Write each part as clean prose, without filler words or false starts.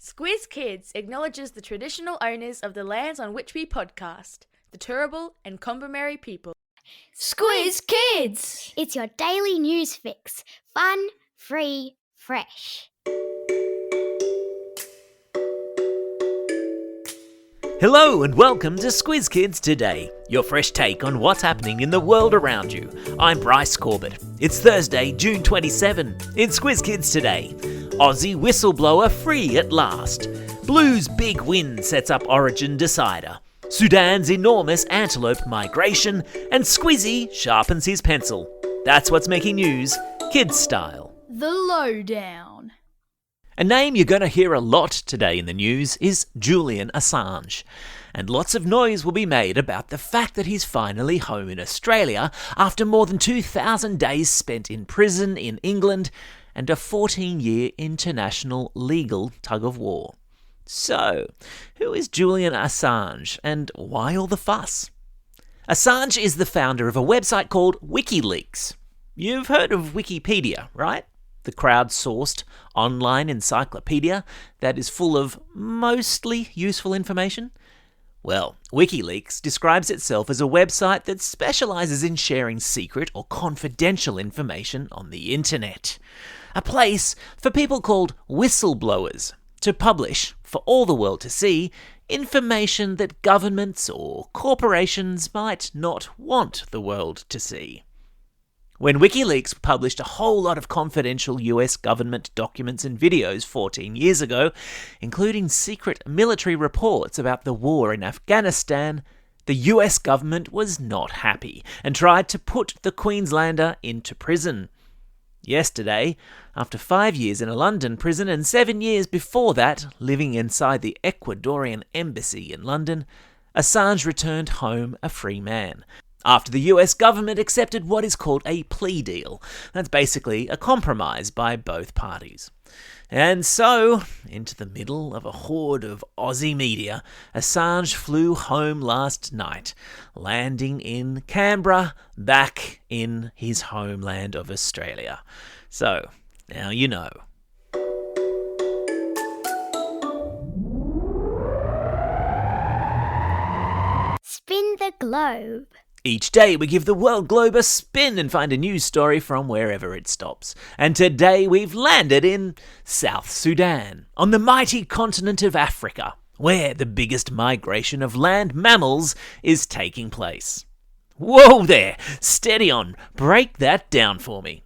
Squiz Kids acknowledges the traditional owners of the lands on which we podcast, the Turrbal and Kombumerri people. Squiz Kids! It's your daily news fix. Fun, free, fresh. Hello and welcome to Squiz Kids Today, your fresh take on what's happening in the world around you. I'm Bryce Corbett. It's Thursday, June 27. In Squiz Kids Today, Aussie whistleblower free at last. Blue's big win sets up origin decider. Sudan's enormous antelope migration, and Squiz-E sharpens his pencil. That's what's making news, kids style. The Lowdown. A name you're going to hear a lot today in the news is Julian Assange. And lots of noise will be made about the fact that he's finally home in Australia after more than 2,000 days spent in prison in England and a 14-year international legal tug-of-war. So, who is Julian Assange and why all the fuss? Assange is the founder of a website called WikiLeaks. You've heard of Wikipedia, right? The crowdsourced online encyclopedia that is full of mostly useful information? Well, WikiLeaks describes itself as a website that specialises in sharing secret or confidential information on the internet. A place for people called whistleblowers to publish, for all the world to see, information that governments or corporations might not want the world to see. When WikiLeaks published a whole lot of confidential US government documents and videos 14 years ago, including secret military reports about the war in Afghanistan, the US government was not happy and tried to put the Queenslander into prison. Yesterday, after 5 years in a London prison and 7 years before that living inside the Ecuadorian embassy in London, Assange returned home a free man, after the US government accepted what is called a plea deal. That's basically a compromise by both parties. And so, into the middle of a horde of Aussie media, Assange flew home last night, landing in Canberra, back in his homeland of Australia. So, now you know. Spin the globe. Each day we give the world globe a spin and find a news story from wherever it stops. And today we've landed in South Sudan, on the mighty continent of Africa, where the biggest migration of land mammals is taking place. Whoa there! Steady on, break that down for me.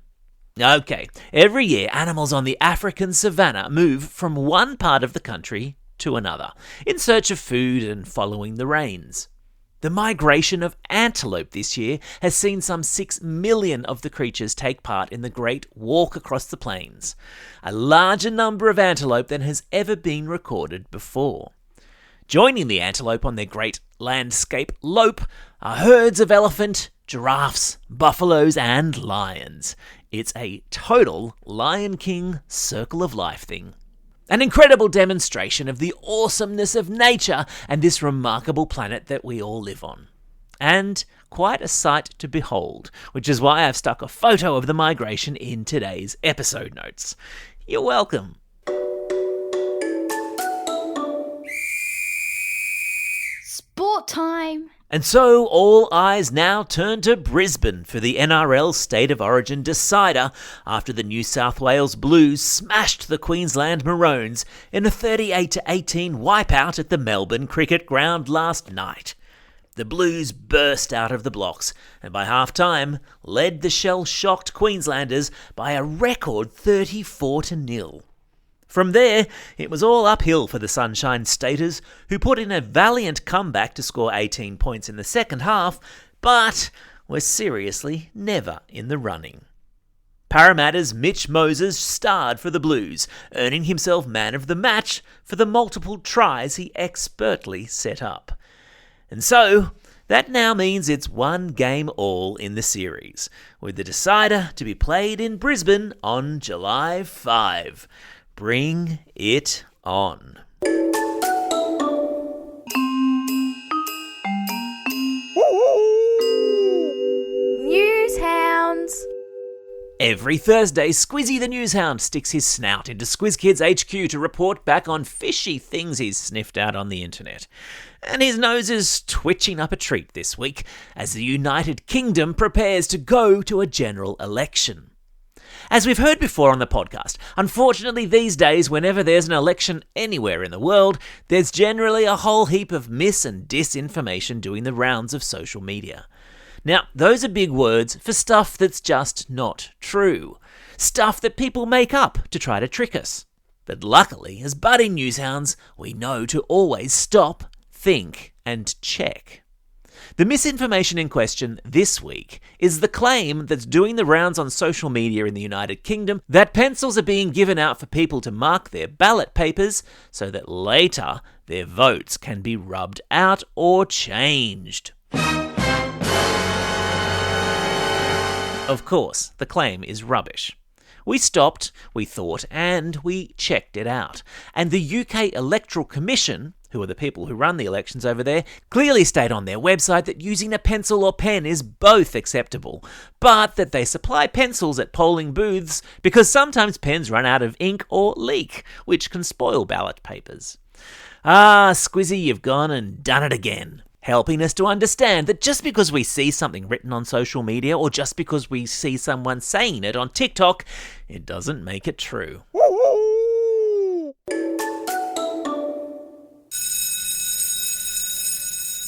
Okay, every year animals on the African savannah move from one part of the country to another, in search of food and following the rains. The migration of antelope this year has seen some 6 million of the creatures take part in the Great Walk Across the Plains, a larger number of antelope than has ever been recorded before. Joining the antelope on their great landscape lope are herds of elephant, giraffes, buffaloes and lions. It's a total Lion King circle of life thing. An incredible demonstration of the awesomeness of nature and this remarkable planet that we all live on. And quite a sight to behold, which is why I've stuck a photo of the migration in today's episode notes. You're welcome. Sport time! And so all eyes now turn to Brisbane for the NRL State of Origin decider after the New South Wales Blues smashed the Queensland Maroons in a 38-18 wipeout at the Melbourne Cricket Ground last night. The Blues burst out of the blocks and by half-time led the shell-shocked Queenslanders by a record 34-0. From there, it was all uphill for the Sunshine Staters, who put in a valiant comeback to score 18 points in the second half, but were seriously never in the running. Parramatta's Mitch Moses starred for the Blues, earning himself man of the match for the multiple tries he expertly set up. And so, that now means it's one game all in the series, with the decider to be played in Brisbane on July 5. Bring it on. News hounds. Every Thursday, Squiz-E the Newshound sticks his snout into SquizKids HQ to report back on fishy things he's sniffed out on the internet. And his nose is twitching up a treat this week as the United Kingdom prepares to go to a general election. As we've heard before on the podcast, unfortunately these days, whenever there's an election anywhere in the world, there's generally a whole heap of mis- and disinformation doing the rounds of social media. Now, those are big words for stuff that's just not true. Stuff that people make up to try to trick us. But luckily, as budding newshounds, we know to always stop, think, and check. The misinformation in question this week is the claim that's doing the rounds on social media in the United Kingdom that pencils are being given out for people to mark their ballot papers so that later their votes can be rubbed out or changed. Of course, the claim is rubbish. We stopped, we thought, and we checked it out. And the UK Electoral Commission, who are the people who run the elections over there, clearly state on their website that using a pencil or pen is both acceptable, but that they supply pencils at polling booths because sometimes pens run out of ink or leak, which can spoil ballot papers. Ah, Squiz-E, you've gone and done it again. Helping us to understand that just because we see something written on social media or just because we see someone saying it on TikTok, it doesn't make it true.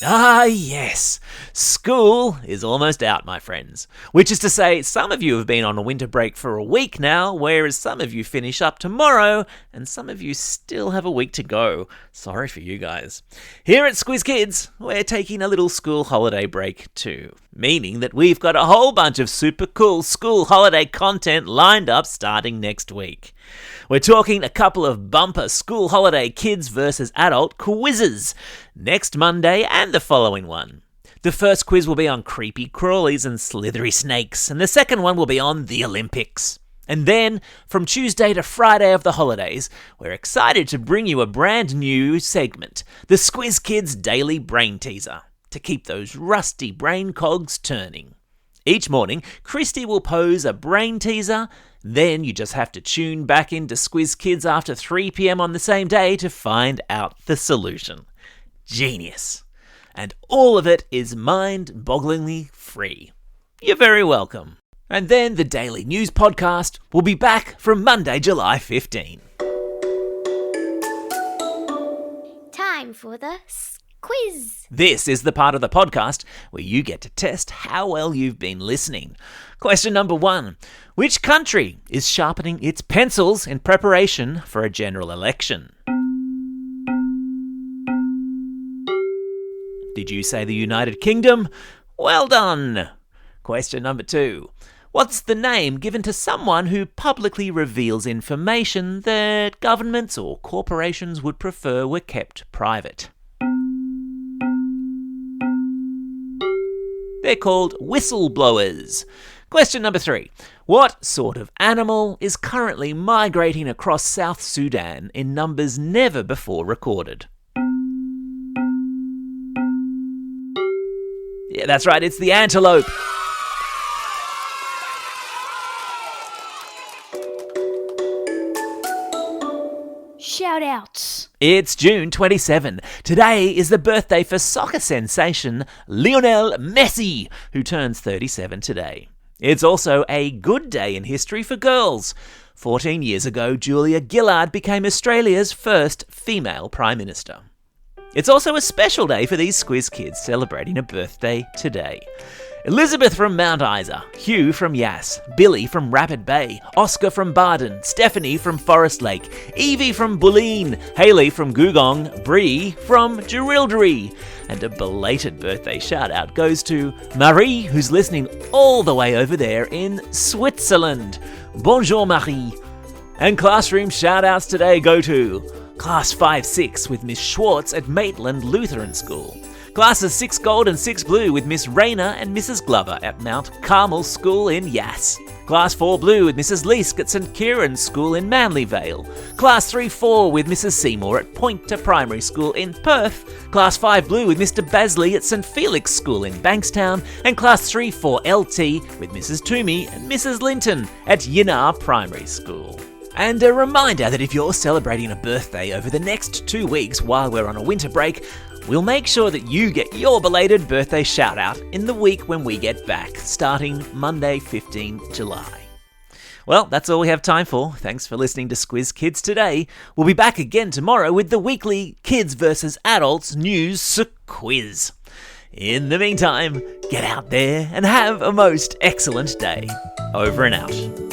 Ah, yes. School is almost out, my friends. Which is to say, some of you have been on a winter break for a week now, whereas some of you finish up tomorrow, and some of you still have a week to go. Sorry for you guys. Here at SquizKids, we're taking a little school holiday break too, meaning that we've got a whole bunch of super cool school holiday content lined up starting next week. We're talking a couple of bumper school holiday kids versus adult quizzes next Monday and the following one. The first quiz will be on creepy crawlies and slithery snakes, and the second one will be on the Olympics. And then, from Tuesday to Friday of the holidays, we're excited to bring you a brand new segment, the SquizKids Daily Brain Teaser, to keep those rusty brain cogs turning. Each morning, Christy will pose a brain teaser, then you just have to tune back into SquizKids after 3 p.m. on the same day to find out the solution. Genius. And all of it is mind-bogglingly free. You're very welcome. And then the daily news podcast will be back from Monday, July 15. Time for the quiz. This is the part of the podcast where you get to test how well you've been listening. Question number 1. Which country is sharpening its pencils in preparation for a general election? Did you say the United Kingdom? Well done! Question number 2. What's the name given to someone who publicly reveals information that governments or corporations would prefer were kept private? They're called whistleblowers. Question number 3. What sort of animal is currently migrating across South Sudan in numbers never before recorded? Yeah, that's right, it's the antelope. Shout-outs. It's June 27. Today is the birthday for soccer sensation Lionel Messi, who turns 37 today. It's also a good day in history for girls. 14 years ago, Julia Gillard became Australia's first female Prime Minister. It's also a special day for these Squiz kids celebrating a birthday today. Elizabeth from Mount Isa, Hugh from Yass, Billy from Rapid Bay, Oscar from Barden, Stephanie from Forest Lake, Evie from Bulleen, Hayley from Googong, Bree from Jerilderie. And a belated birthday shout out goes to Marie, who's listening all the way over there in Switzerland. Bonjour Marie. And classroom shout outs today go to Class 5-6 with Miss Schwartz at Maitland Lutheran School. Classes 6 Gold and 6 Blue with Miss Rayner and Mrs. Glover at Mount Carmel School in Yass. Class 4 Blue with Mrs Leask at St Kieran's School in Manly Vale. Class 3-4 with Mrs Seymour at Poynter Primary School in Perth. Class 5 Blue with Mr Basley at St Felix School in Bankstown. And Class 3-4 LT with Mrs Toomey and Mrs Linton at Yinnar Primary School. And a reminder that if you're celebrating a birthday over the next 2 weeks while we're on a winter break, we'll make sure that you get your belated birthday shout out in the week when we get back, starting Monday, 15 July. Well, that's all we have time for. Thanks for listening to Squiz Kids today. We'll be back again tomorrow with the weekly Kids vs Adults News Quiz. In the meantime, get out there and have a most excellent day. Over and out.